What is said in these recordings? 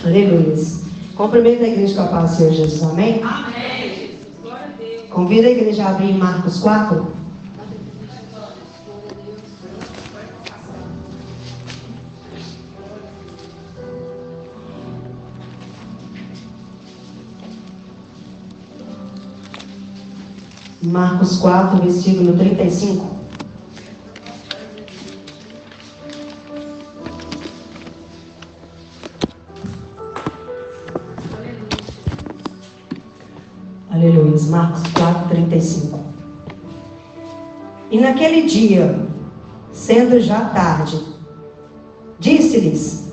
Aleluia. Cumprimento a igreja com a paz do Senhor Jesus. Amém? Amém. Glória a Deus. Convido a igreja a abrir em Marcos 4. Marcos 4, versículo 35. Aleluia. Marcos 4, 35. E naquele dia, sendo já tarde, disse-lhes: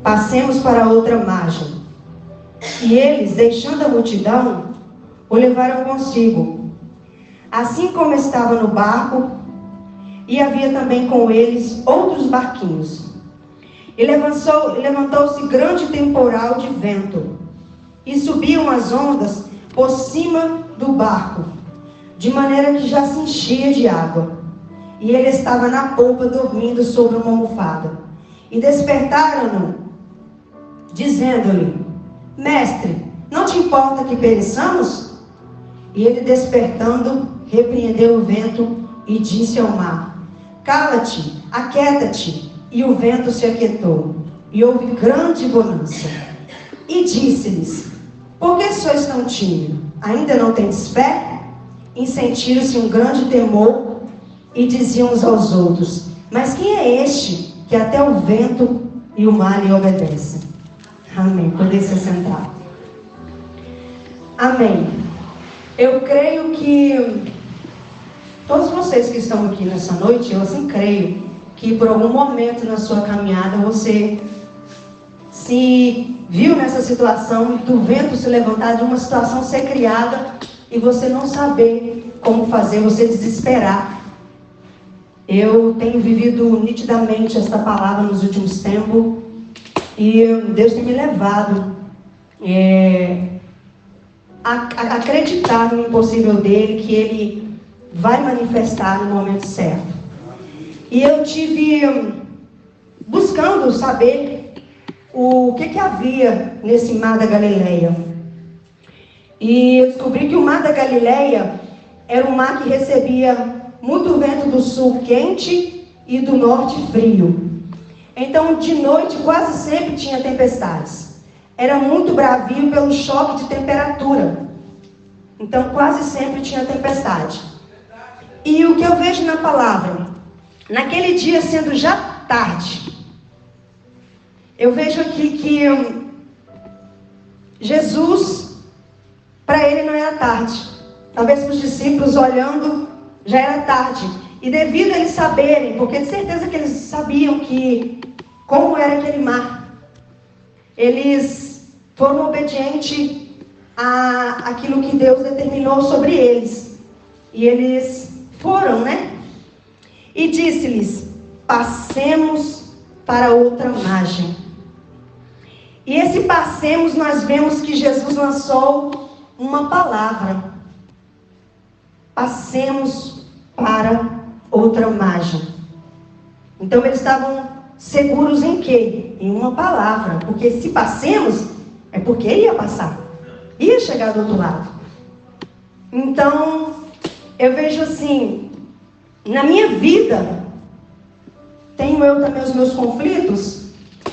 passemos para outra margem. E eles, deixando a multidão, o levaram consigo. Assim como estava no barco, e havia também com eles outros barquinhos. E levantou-se grande temporal de vento, e subiam as ondas por cima do barco, de maneira que já se enchia de água. E ele estava na polpa dormindo sobre uma almofada. E despertaram-no, dizendo-lhe: Mestre, não te importa que pereçamos? E ele, despertando, repreendeu o vento e disse ao mar: Cala-te, aquieta-te. E o vento se aquietou, e houve grande bonança. E disse-lhes: Por que sois tão tímidos? Ainda não tendes fé? E sentiram-se um grande temor, e diziam uns aos outros: Mas quem é este, que até o vento e o mar lhe obedecem? Amém. Poder se sentar. Amém. Eu creio que todos vocês que estão aqui nessa noite, eu assim creio que por algum momento na sua caminhada você se viu nessa situação do vento se levantar, de uma situação ser criada e você não saber como fazer, você desesperar. Eu tenho vivido nitidamente esta palavra nos últimos tempos e Deus tem me levado a acreditar no impossível dele, que ele vai manifestar no momento certo. E eu tive buscando saber o que havia nesse mar da Galileia. E eu descobri que o mar da Galileia era um mar que recebia muito vento do sul quente e do norte frio. Então, de noite, quase sempre tinha tempestades. Era muito bravio pelo choque de temperatura. Então, quase sempre tinha tempestade. E o que eu vejo na palavra, naquele dia sendo já tarde, eu vejo aqui que Jesus, para ele não era tarde. Talvez para os discípulos olhando, já era tarde. E devido a eles saberem, porque de certeza que eles sabiam como era aquele mar, eles foram obedientes àquilo que Deus determinou sobre eles. E eles foram, né? E disse-lhes: passemos para outra margem. E esse passemos, nós vemos que Jesus lançou uma palavra: passemos para outra margem. Então eles estavam seguros em quê? Em uma palavra. Porque se passemos, é porque ele ia passar, ia chegar do outro lado. Então eu vejo assim, na minha vida, tenho eu também os meus conflitos,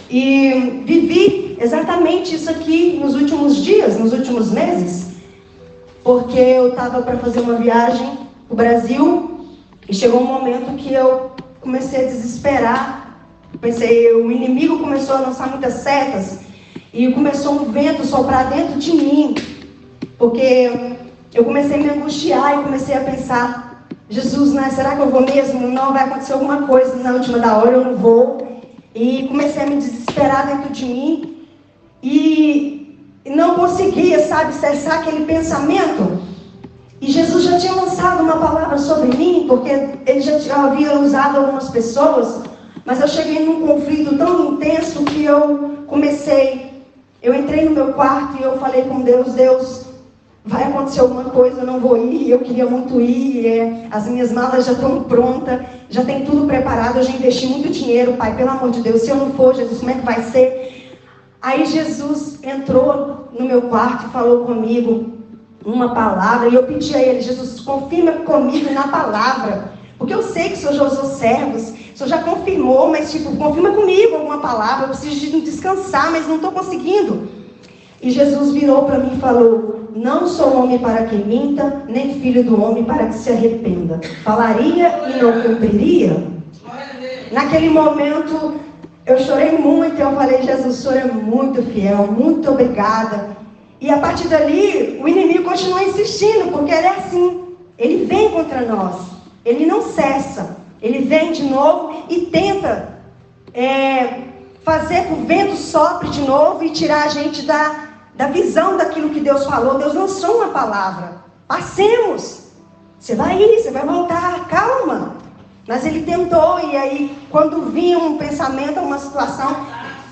e vivi exatamente isso aqui nos últimos dias, nos últimos meses, porque eu estava para fazer uma viagem para o Brasil, e chegou um momento que eu comecei a desesperar. O inimigo começou a lançar muitas setas, e começou um vento soprar dentro de mim, porque eu comecei a me angustiar e comecei a pensar: Jesus, né, será que eu vou mesmo? Não, vai acontecer alguma coisa na última da hora, eu não vou. E comecei a me desesperar dentro de mim. E não conseguia, cessar aquele pensamento. E Jesus já tinha lançado uma palavra sobre mim, porque ele já havia usado algumas pessoas. Mas eu cheguei num conflito tão intenso que eu entrei no meu quarto e eu falei com Deus: Deus, vai acontecer alguma coisa, eu não vou ir, eu queria muito ir, as minhas malas já estão prontas, já tem tudo preparado, eu já investi muito dinheiro, Pai, pelo amor de Deus, se eu não for, Jesus, como é que vai ser? Aí Jesus entrou no meu quarto e falou comigo uma palavra, e eu pedi a ele: Jesus, confirma comigo na palavra, porque eu sei que o Senhor já usou servos, o Senhor já confirmou, mas confirma comigo alguma palavra, eu preciso de descansar, mas não estou conseguindo. E Jesus virou para mim e falou: não sou homem para que minta, nem filho do homem para que se arrependa. Falaria e não cumpriria? Naquele momento eu chorei muito, eu falei: Jesus, o Senhor é muito fiel, muito obrigada. E a partir dali, o inimigo continua insistindo, porque ele é assim. Ele vem contra nós. Ele não cessa. Ele vem de novo e tenta fazer que o vento sopre de novo e tirar a gente da visão daquilo que Deus falou. Deus lançou uma palavra. Passemos. Você vai ir, você vai voltar. Calma. Mas ele tentou, e aí, quando vinha um pensamento, uma situação,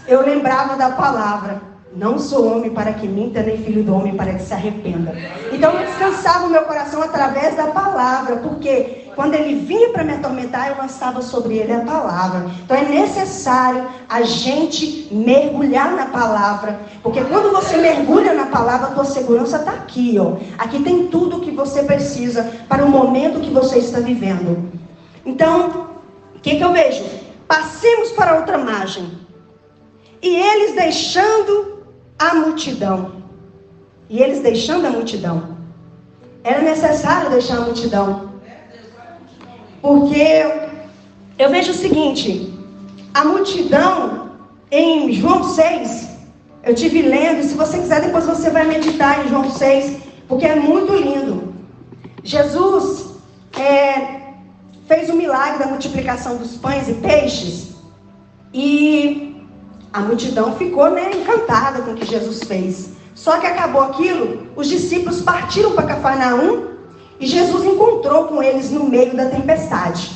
eu lembrava da palavra. Não sou homem para que minta, nem filho do homem para que se arrependa. Então eu descansava o meu coração através da palavra, porque quando ele vinha para me atormentar, eu lançava sobre ele a palavra. Então é necessário a gente mergulhar na palavra, porque quando você mergulha na palavra, a tua segurança está aqui, ó. Aqui tem tudo o que você precisa para o momento que você está vivendo. Então, o que eu vejo? Passemos para outra margem. E eles deixando a multidão. E eles deixando a multidão. Era necessário deixar a multidão. Porque eu vejo o seguinte: a multidão em João 6, eu tive lendo, e se você quiser depois você vai meditar em João 6, porque é muito lindo. Jesus fez o milagre da multiplicação dos pães e peixes, e a multidão ficou encantada com o que Jesus fez. Só que acabou aquilo, os discípulos partiram para Cafarnaum e Jesus encontrou com eles no meio da tempestade.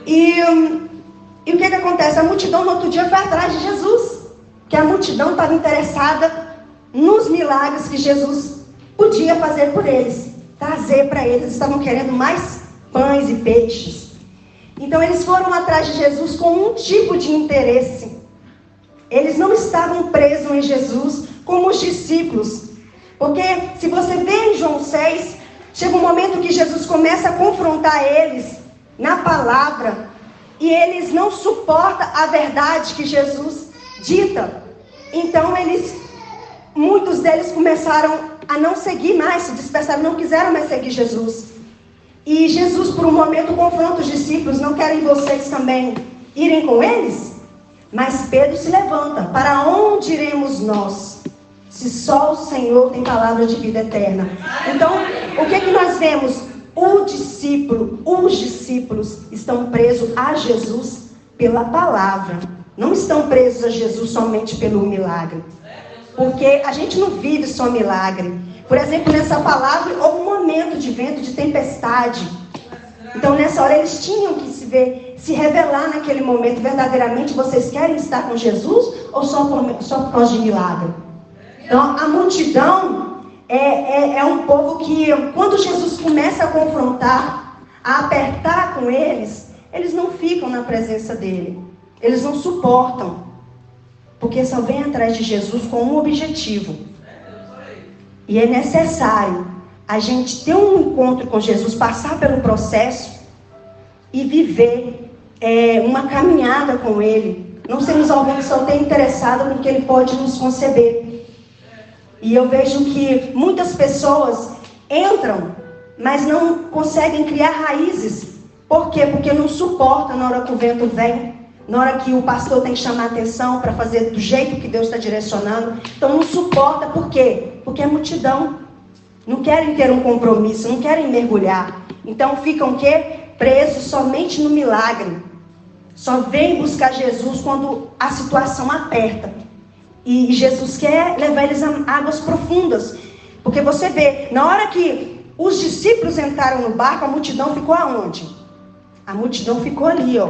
E o que acontece? A multidão no outro dia foi atrás de Jesus, porque a multidão estava interessada nos milagres que Jesus podia fazer por eles, trazer para eles. Eles estavam querendo mais pães e peixes. Então eles foram atrás de Jesus com um tipo de interesse. Eles não estavam presos em Jesus como os discípulos. Porque se você vê em João 6, chega um momento que Jesus começa a confrontar eles na palavra, e eles não suportam a verdade que Jesus dita. Então muitos deles começaram a não seguir mais, se dispersaram, não quiseram mais seguir Jesus. E Jesus, por um momento, confronta os discípulos: não querem vocês também irem com eles? Mas Pedro se levanta: para onde iremos nós, se só o Senhor tem palavra de vida eterna? Então, o que nós vemos? Os discípulos estão presos a Jesus pela palavra. Não estão presos a Jesus somente pelo milagre. Porque a gente não vive só milagre. Por exemplo, nessa palavra, houve um momento de vento, de tempestade. Então, nessa hora, eles tinham que se revelar naquele momento. Verdadeiramente, vocês querem estar com Jesus? Ou só por causa de milagre? Então, a multidão é um povo que, quando Jesus começa a confrontar, a apertar com eles, eles não ficam na presença dele. Eles não suportam. Porque só vêm atrás de Jesus com um objetivo. E é necessário a gente ter um encontro com Jesus, passar pelo processo e viver uma caminhada com Ele. Não sermos alguém que só tem interessado no que Ele pode nos conceder. E eu vejo que muitas pessoas entram, mas não conseguem criar raízes. Por quê? Porque não suportam na hora que o vento vem, na hora que o pastor tem que chamar a atenção para fazer do jeito que Deus está direcionando. Então não suporta. Por quê? Porque é multidão. Não querem ter um compromisso, não querem mergulhar. Então ficam o quê? Presos somente no milagre. Só vêm buscar Jesus quando a situação aperta. E Jesus quer levar eles a águas profundas. Porque você vê, na hora que os discípulos entraram no barco, a multidão ficou aonde? A multidão ficou ali, ó,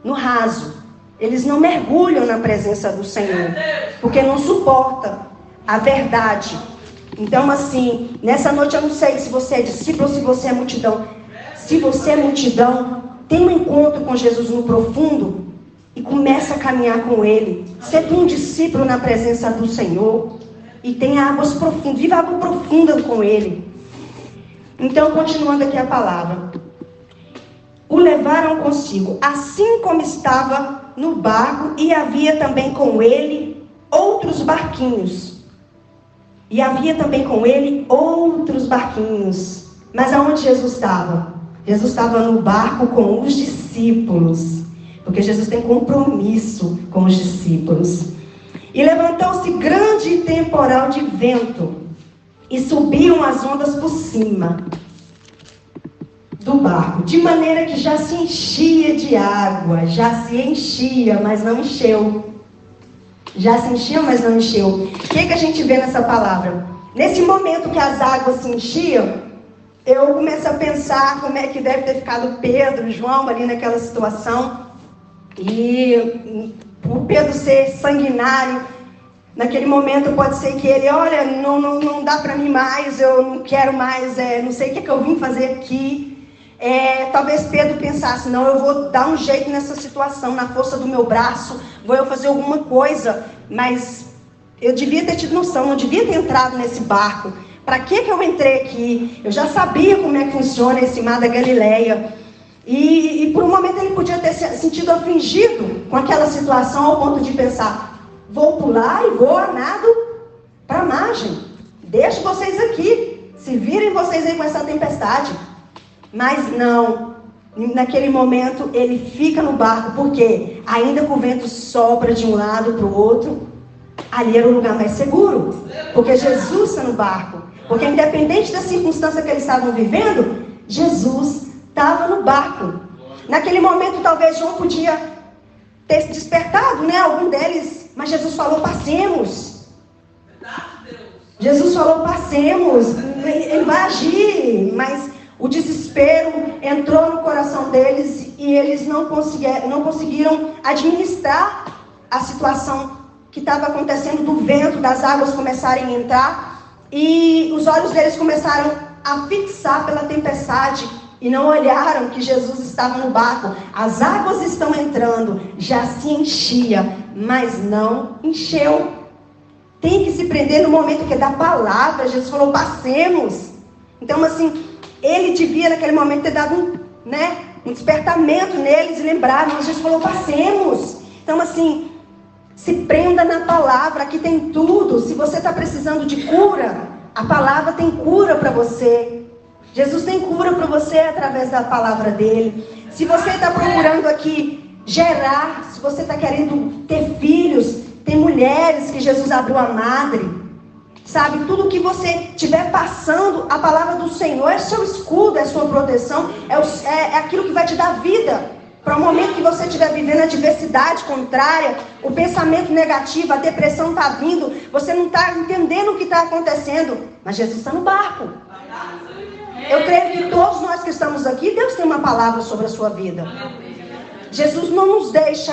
no raso. Eles não mergulham na presença do Senhor, porque não suporta a verdade. Então, assim, nessa noite eu não sei se você é discípulo ou se você é multidão. Se você é multidão, tem um encontro com Jesus no profundo e comece a caminhar com Ele. Seja um discípulo na presença do Senhor e tenha águas profundas, viva água profunda com Ele. Então, continuando aqui a palavra. O levaram consigo, assim como estava no barco, e havia também com ele outros barquinhos. Mas aonde Jesus estava? Jesus estava no barco com os discípulos, porque Jesus tem compromisso com os discípulos. E levantou-se grande temporal de vento, e subiam as ondas por cima do barco, de maneira que já se enchia de água. Já se enchia, mas não encheu. O que a gente vê nessa palavra? Nesse momento que as águas se enchiam, eu começo a pensar como é que deve ter ficado Pedro, João ali naquela situação. E o Pedro ser sanguinário, naquele momento pode ser que ele, olha, não dá para mim mais, eu não quero mais, não sei o que eu vim fazer aqui. Talvez Pedro pensasse, não, eu vou dar um jeito nessa situação, na força do meu braço, vou eu fazer alguma coisa, mas eu devia ter tido noção, não devia ter entrado nesse barco. Para que eu entrei aqui? Eu já sabia como é que funciona esse mar da Galileia. E por um momento ele podia ter se sentido afligido com aquela situação, ao ponto de pensar, vou pular e vou a nado para a margem. Deixo vocês aqui, se virem vocês aí com essa tempestade. Mas não, naquele momento ele fica no barco, porque ainda que o vento sopra de um lado para o outro, ali era o lugar mais seguro, porque Jesus está no barco, porque independente da circunstância que eles estavam vivendo, Jesus estava no barco. Naquele momento talvez João podia ter se despertado, né? Algum deles, mas Jesus falou, passemos. Ele vai agir, mas o desespero entrou no coração deles e eles não conseguiram administrar a situação que estava acontecendo do vento, das águas começarem a entrar, e os olhos deles começaram a fixar pela tempestade e não olharam que Jesus estava no barco. As águas estão entrando, já se enchia, mas não encheu. Tem que se prender no momento que é da palavra. Jesus falou, passemos. Então assim, ele devia naquele momento ter dado um despertamento neles e lembrar, mas Jesus falou, passemos. Então assim, se prenda na palavra, aqui tem tudo. Se você está precisando de cura, a palavra tem cura para você. Jesus tem cura para você através da palavra dele. Se você está procurando aqui gerar, se você está querendo ter filhos, tem mulheres que Jesus abriu a madre. Sabe, tudo que você estiver passando, a palavra do Senhor é seu escudo, é sua proteção, é aquilo que vai te dar vida. Para o momento que você estiver vivendo a adversidade contrária, o pensamento negativo, a depressão está vindo, você não está entendendo o que está acontecendo, mas Jesus está no barco. Eu creio que todos nós que estamos aqui, Deus tem uma palavra sobre a sua vida. Jesus não nos deixa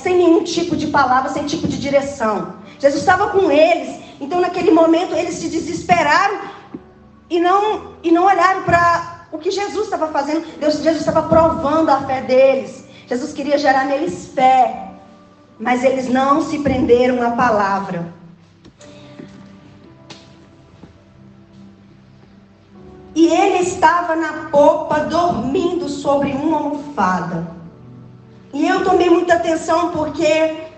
sem nenhum tipo de palavra, sem tipo de direção. Jesus estava com eles, então naquele momento eles se desesperaram e não olharam para o que Jesus estava fazendo. Jesus estava provando a fé deles. Jesus queria gerar neles fé, mas eles não se prenderam à palavra. E ele estava na popa dormindo sobre uma almofada. E eu tomei muita atenção porque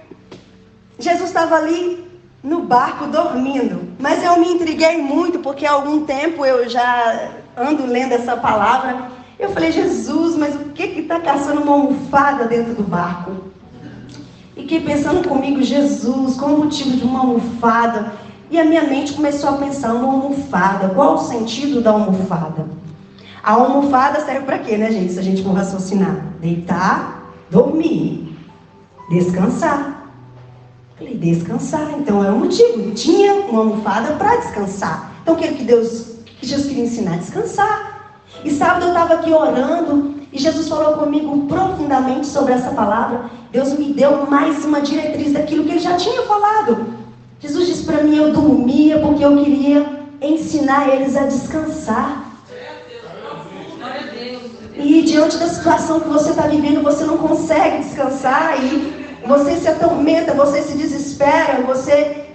Jesus estava ali no barco dormindo. Mas eu me intriguei muito porque há algum tempo eu já ando lendo essa palavra. Eu falei, Jesus, mas o que está caçando uma almofada dentro do barco? E fiquei pensando comigo, Jesus, qual o motivo de uma almofada? E a minha mente começou a pensar, uma almofada, qual o sentido da almofada? A almofada serve para quê, né, gente? Se a gente for raciocinar. Deitar, dormir, descansar. Falei, descansar, então é o motivo. Tinha uma almofada para descansar. Então o que Jesus queria ensinar? Descansar. E sábado eu estava aqui orando e Jesus falou comigo profundamente sobre essa palavra. Deus me deu mais uma diretriz daquilo que ele já tinha falado. Jesus disse para mim, eu dormia porque eu queria ensinar eles a descansar. E diante da situação que você está vivendo, você não consegue descansar e você se atormenta, você se desespera, você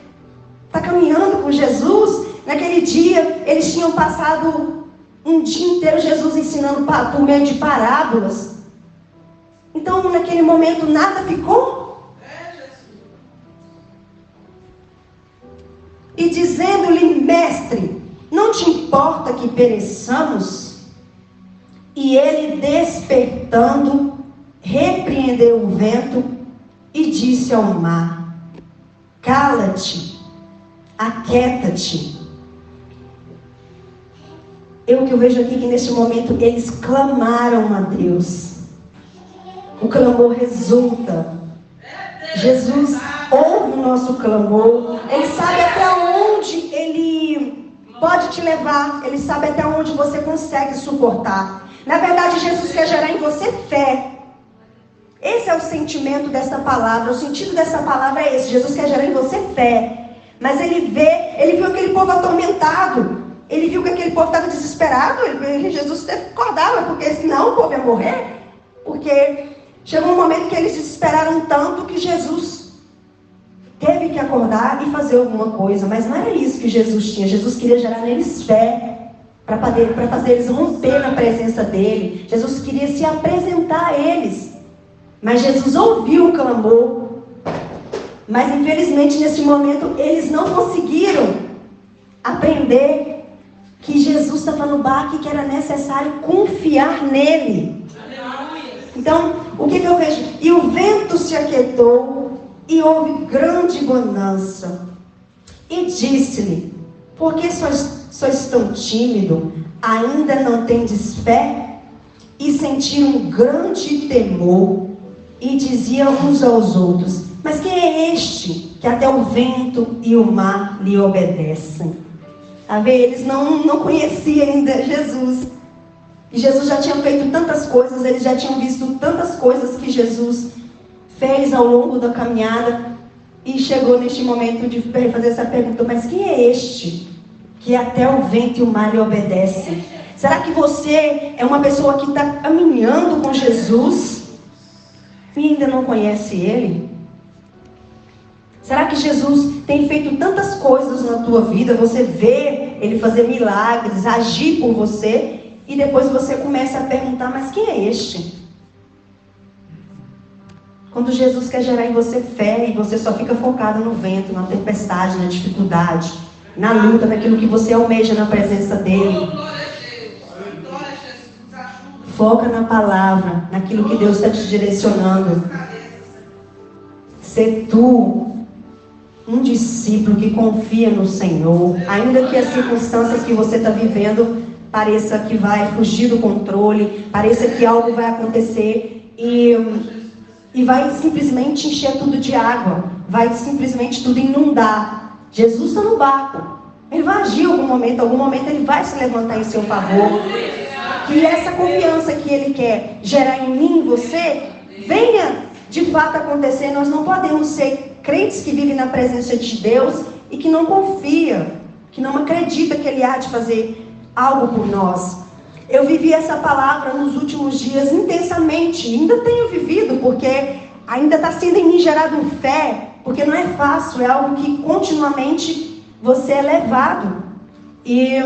está caminhando com Jesus. Naquele dia, eles tinham passado um dia inteiro Jesus ensinando por meio de parábolas. Então, naquele momento, nada ficou. E dizendo-lhe, mestre, não te importa que pereçamos? E ele, despertando, repreendeu o vento e disse ao mar, cala-te, aquieta-te. O que eu vejo aqui que neste momento eles clamaram a Deus. O clamor resulta. Jesus ouve o nosso clamor. Ele sabe até onde Ele pode te levar. Ele sabe até onde você consegue suportar. Na verdade, Jesus quer gerar em você fé. Esse é o sentimento dessa palavra. O sentido dessa palavra é esse. Jesus quer gerar em você fé. Mas ele viu aquele povo atormentado. Ele viu que aquele povo estava desesperado. Jesus teve que acordar, porque senão o povo ia morrer. Porque chegou um momento que eles desesperaram tanto que Jesus teve que acordar e fazer alguma coisa. Mas não era isso que Jesus tinha. Jesus queria gerar neles fé, para fazer eles romper na presença dele. Jesus queria se apresentar a eles. Mas Jesus ouviu o clamor. Mas infelizmente nesse momento eles não conseguiram aprender que Jesus estava no barco e que era necessário confiar nele. Então, o que eu vejo? E o vento se aquietou e houve grande bonança. E disse-lhe, por que sois tão tímido? Ainda não tendes fé? E sentiram um grande temor e diziam uns aos outros, mas quem é este que até o vento e o mar lhe obedecem? A ver, eles não conheciam ainda Jesus. E Jesus já tinha feito tantas coisas, eles já tinham visto tantas coisas que Jesus fez ao longo da caminhada. E chegou neste momento de fazer essa pergunta, mas quem é este que até o vento e o mar lhe obedecem? Será que você é uma pessoa que está caminhando com Jesus e ainda não conhece Ele? Será que Jesus tem feito tantas coisas na tua vida, você vê Ele fazer milagres, agir por você, e depois você começa a perguntar, mas quem é este? Quando Jesus quer gerar em você fé, e você só fica focado no vento, na tempestade, na dificuldade, na luta, naquilo que você almeja na presença dEle. Foca na palavra, naquilo que Deus está te direcionando. Ser tu um discípulo que confia no Senhor, ainda que as circunstâncias que você está vivendo pareça que vai fugir do controle, pareça que algo vai acontecer e vai simplesmente encher tudo de água, vai simplesmente tudo inundar. Jesus está no barco, Ele vai agir em algum momento Ele vai se levantar em seu favor. Que essa confiança que Ele quer gerar em mim, em você, venha de fato acontecer. Nós não podemos ser crentes que vivem na presença de Deus e que não confia, que não acredita que Ele há de fazer algo por nós. Eu vivi essa palavra nos últimos dias intensamente, ainda tenho vivido, porque ainda está sendo em mim gerado fé, porque não é fácil, é algo que continuamente você é levado. E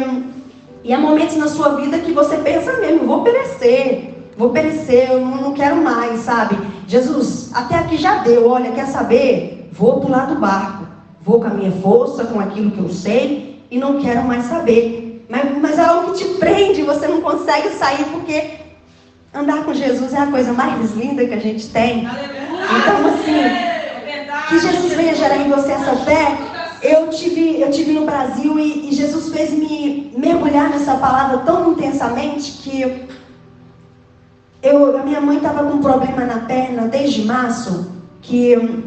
há momentos na sua vida que você pensa mesmo, vou perecer, eu não quero mais, sabe? Jesus, até aqui já deu, olha, quer saber? Vou pular do barco, vou com a minha força, com aquilo que eu sei, e não quero mais saber. Mas é algo que te prende, você não consegue sair, porque andar com Jesus é a coisa mais linda que a gente tem. Então, assim, que Jesus venha gerar em você essa fé. Eu tive no Brasil e Jesus fez me mergulhar nessa palavra tão intensamente que a minha mãe estava com um problema na perna desde março, que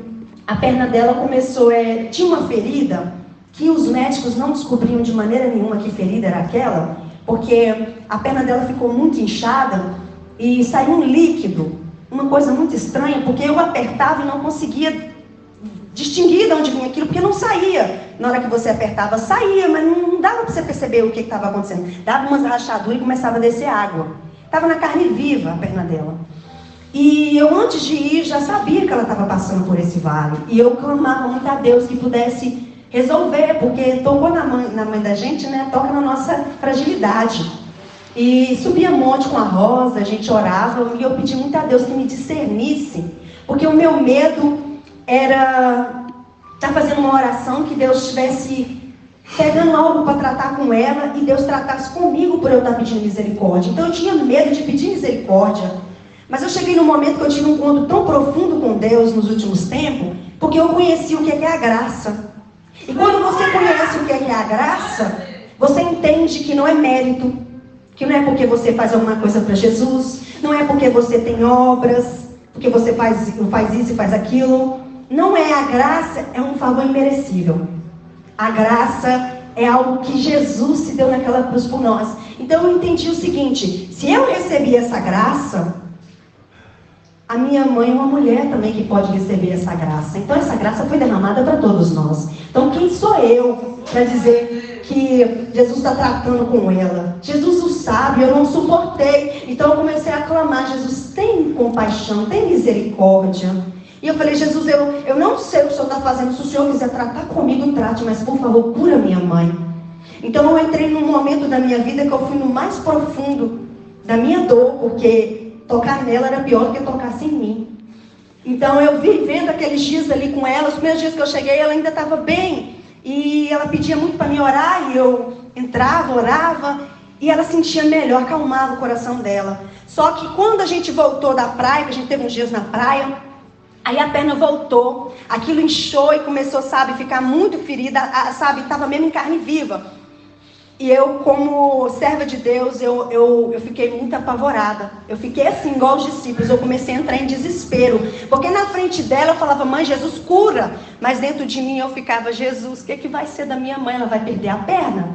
a perna dela começou, tinha uma ferida, que os médicos não descobriam de maneira nenhuma que ferida era aquela, porque a perna dela ficou muito inchada e saiu um líquido, uma coisa muito estranha, porque eu apertava e não conseguia distinguir de onde vinha aquilo, porque não saía. Na hora que você apertava, saía, mas não dava para você perceber o que estava acontecendo. Dava umas rachaduras e começava a descer água. estava na carne viva a perna dela. E eu, antes de ir, já sabia que ela estava passando por esse vale. E eu clamava muito a Deus que pudesse resolver, porque tocou na mãe da gente, né? Toca na nossa fragilidade. E subia monte com a Rosa, a gente orava, e eu pedi muito a Deus que me discernisse, porque o meu medo era estar fazendo uma oração que Deus estivesse pegando algo para tratar com ela e Deus tratasse comigo por eu estar pedindo misericórdia. Então eu tinha medo de pedir misericórdia. Mas eu cheguei num momento que eu tive um encontro tão profundo com Deus nos últimos tempos, porque eu conheci o que é a graça. E quando você conhece o que é a graça, você entende que não é mérito, que não é porque você faz alguma coisa para Jesus, não é porque você tem obras, porque você faz isso e faz aquilo. Não é a graça, é um favor imerecível. A graça é algo que Jesus se deu naquela cruz por nós. Então eu entendi o seguinte: se eu recebi essa graça, a minha mãe é uma mulher também que pode receber essa graça. Então essa graça foi derramada para todos nós. Então quem sou eu para dizer que Jesus está tratando com ela? Jesus o sabe, eu não suportei. Então eu comecei a clamar: Jesus, tem compaixão, tem misericórdia. E eu falei: Jesus, eu não sei o que o Senhor está fazendo. Se o Senhor quiser tratar comigo, trate, mas por favor, cura minha mãe. Então eu entrei num momento da minha vida que eu fui no mais profundo da minha dor, porque tocar nela era pior do que tocasse em mim. Então eu vivendo aqueles dias ali com ela, os primeiros dias que eu cheguei, ela ainda estava bem. E ela pedia muito para mim orar, e eu entrava, orava, e ela sentia melhor, acalmava o coração dela. Só que quando a gente voltou da praia, que a gente teve uns dias na praia, aí a perna voltou, aquilo inchou e começou, sabe, ficar muito ferida, sabe, estava mesmo em carne viva. E eu, como serva de Deus, eu fiquei muito apavorada. Eu fiquei assim, igual os discípulos. Eu comecei a entrar em desespero. Porque na frente dela eu falava: mãe, Jesus cura. Mas dentro de mim eu ficava: Jesus, o que vai ser da minha mãe? Ela vai perder a perna?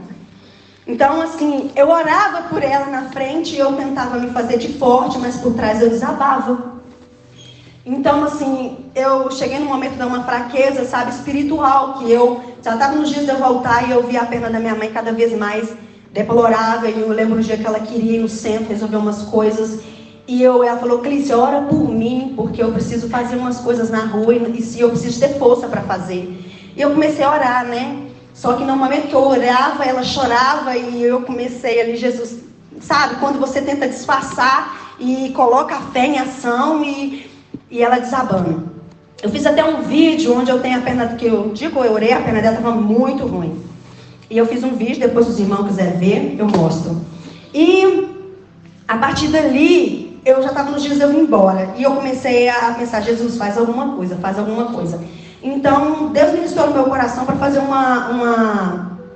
Então, assim, eu orava por ela na frente e eu tentava me fazer de forte, mas por trás eu desabava. Então, assim, eu cheguei num momento de uma fraqueza, sabe, espiritual, que eu já estava nos dias de eu voltar e eu via a perna da minha mãe cada vez mais deplorável. E eu lembro um dia que ela queria ir no centro resolver umas coisas. E ela falou: Clícia, ora por mim, porque eu preciso fazer umas coisas na rua e se eu preciso ter força para fazer. E eu comecei a orar, né? Só que no momento que eu orava, ela chorava e eu comecei ali, Jesus, sabe, quando você tenta disfarçar e coloca a fé em ação e ela desabando. Eu fiz até um vídeo onde eu tenho a perna, que eu digo, eu orei, a perna dela estava muito ruim. E eu fiz um vídeo, depois se os irmãos quiserem ver, eu mostro. E a partir dali, eu já estava nos dias de eu ir embora. E eu comecei a pensar: Jesus, faz alguma coisa, faz alguma coisa. Então, Deus ministrou no meu coração para fazer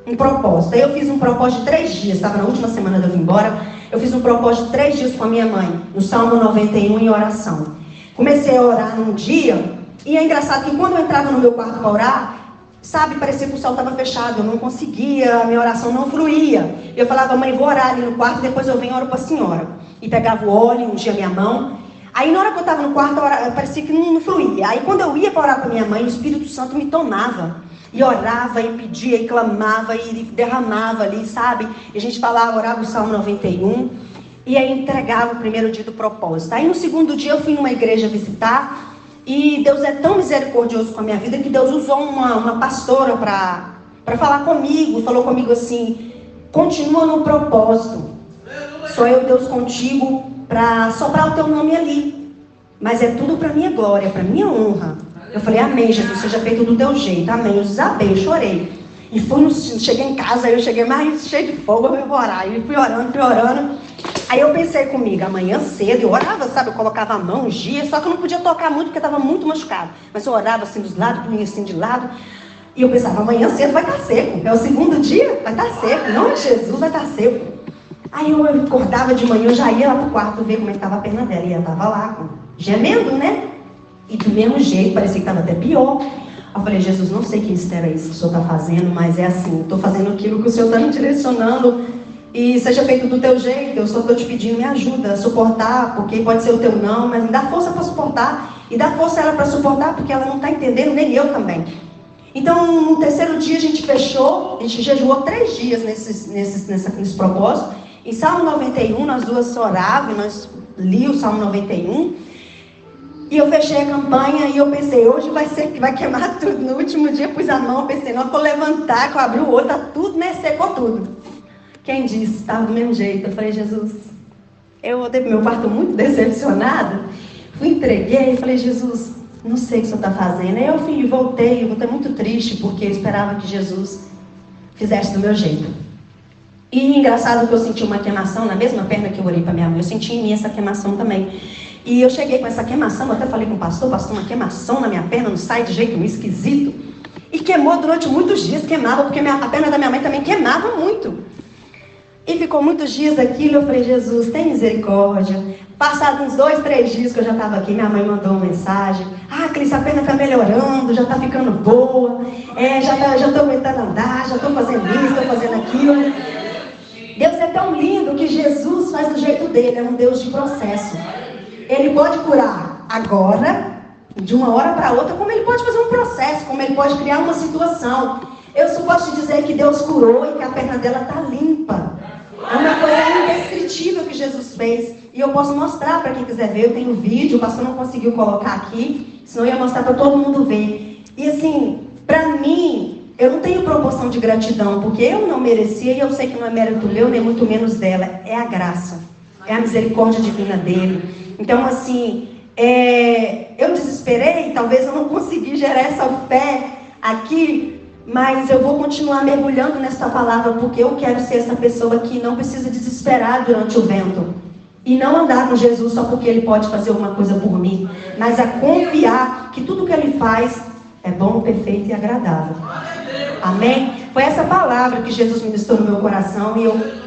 um propósito. Aí eu fiz um propósito de 3 dias, estava na última semana de eu ir embora. Eu fiz um propósito de 3 dias com a minha mãe, no Salmo 91 em oração. Comecei a orar num dia, e é engraçado que quando eu entrava no meu quarto para orar, sabe, parecia que o céu estava fechado, eu não conseguia, a minha oração não fluía. Eu falava: mãe, vou orar ali no quarto, depois eu venho e oro para a senhora. E pegava o óleo, ungia a minha mão. Aí na hora que eu estava no quarto, parecia que não fluía. Aí quando eu ia para orar para minha mãe, o Espírito Santo me tomava. E orava, e pedia, e clamava, e derramava ali, sabe? E a gente falava, orava o Salmo 91. E aí entregava o primeiro dia do propósito. Aí no segundo dia eu fui numa igreja visitar. E Deus é tão misericordioso com a minha vida que Deus usou uma pastora para falar comigo. Falou comigo assim: continua no propósito. Sou eu, Deus, contigo para soprar o teu nome ali. Mas é tudo para minha glória, para minha honra. Eu falei: amém, Jesus, seja feito do teu jeito. Amém. Eu desabei, eu chorei. E cheguei em casa, aí eu cheguei mais cheio de fogo, eu vou orar. E fui orando. Aí eu pensei comigo: amanhã cedo, eu orava, sabe, eu colocava a mão, ungia, só que eu não podia tocar muito porque estava muito machucado. Mas eu orava assim dos lados, punha assim de lado. E eu pensava: amanhã cedo vai estar seco. É o segundo dia, vai estar seco. Em nome de Jesus, vai estar seco. Aí eu acordava de manhã, eu já ia lá pro quarto ver como é que estava a perna dela. E ela estava lá, gemendo, né? E do mesmo jeito, parecia que estava até pior. Eu falei: Jesus, não sei que mistério é isso que o Senhor está fazendo, mas é assim, estou fazendo aquilo que o Senhor está me direcionando. E seja feito do teu jeito, eu só estou te pedindo, me ajuda a suportar, porque pode ser o teu não, mas me dá força para suportar. E dá força a ela para suportar, porque ela não está entendendo, nem eu também. Então, no terceiro dia a gente fechou, a gente jejuou 3 dias nesse propósito. Em Salmo 91, nós duas orávamos, nós li o Salmo 91. E eu fechei a campanha e eu pensei, hoje vai queimar tudo. No último dia pus a mão, pensei, não, vou levantar, que eu abri o olho, tá tudo, né? Secou tudo. Quem disse? Estava do mesmo jeito. Eu falei, Jesus, eu voltei pro meu quarto muito decepcionada. Fui, entreguei e falei, Jesus, não sei o que o Senhor está fazendo. Aí eu voltei muito triste, porque eu esperava que Jesus fizesse do meu jeito. E engraçado que eu senti uma queimação na mesma perna que eu orei para minha mãe. Eu senti em mim essa queimação também. E eu cheguei com essa queimação, eu até falei com o pastor, uma queimação na minha perna, não sai de jeito meio esquisito. E queimou durante muitos dias, queimava, porque a perna da minha mãe também queimava muito. E ficou muitos dias aquilo, eu falei, Jesus, tem misericórdia. Passados uns 2, 3 dias que eu já estava aqui, minha mãe mandou uma mensagem. Ah, Cris, a perna está melhorando, já está ficando boa. Já estou aguentando andar, já estou fazendo isso, estou fazendo aquilo. Deus é tão lindo que Jesus faz do jeito dele, é um Deus de processo. Ele pode curar agora, de uma hora para outra, como ele pode fazer um processo, como ele pode criar uma situação. Eu só posso te dizer que Deus curou e que a perna dela está limpa. É uma coisa indescritível que Jesus fez. E eu posso mostrar para quem quiser ver. Eu tenho vídeo, o pastor não conseguiu colocar aqui, senão eu ia mostrar para todo mundo ver. E assim, para mim, eu não tenho proporção de gratidão, porque eu não merecia e eu sei que não é mérito meu, nem muito menos dela. É a graça, é a misericórdia divina dele. Então, assim, eu desesperei, talvez eu não consegui gerar essa fé aqui, mas eu vou continuar mergulhando nessa palavra, porque eu quero ser essa pessoa que não precisa desesperar durante o vento. E não andar com Jesus só porque ele pode fazer alguma coisa por mim, mas a confiar que tudo que ele faz é bom, perfeito e agradável. Amém? Foi essa palavra que Jesus ministrou no meu coração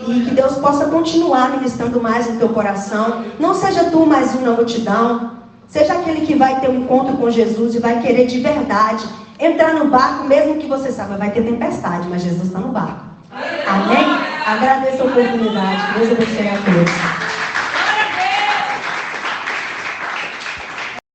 e que Deus possa continuar ministrando mais no teu coração. Não seja tu mais um na multidão. Seja aquele que vai ter um encontro com Jesus e vai querer de verdade entrar no barco, mesmo que você saiba, vai ter tempestade, mas Jesus está no barco. Amém? Agradeço a oportunidade. Deus abençoe a todos.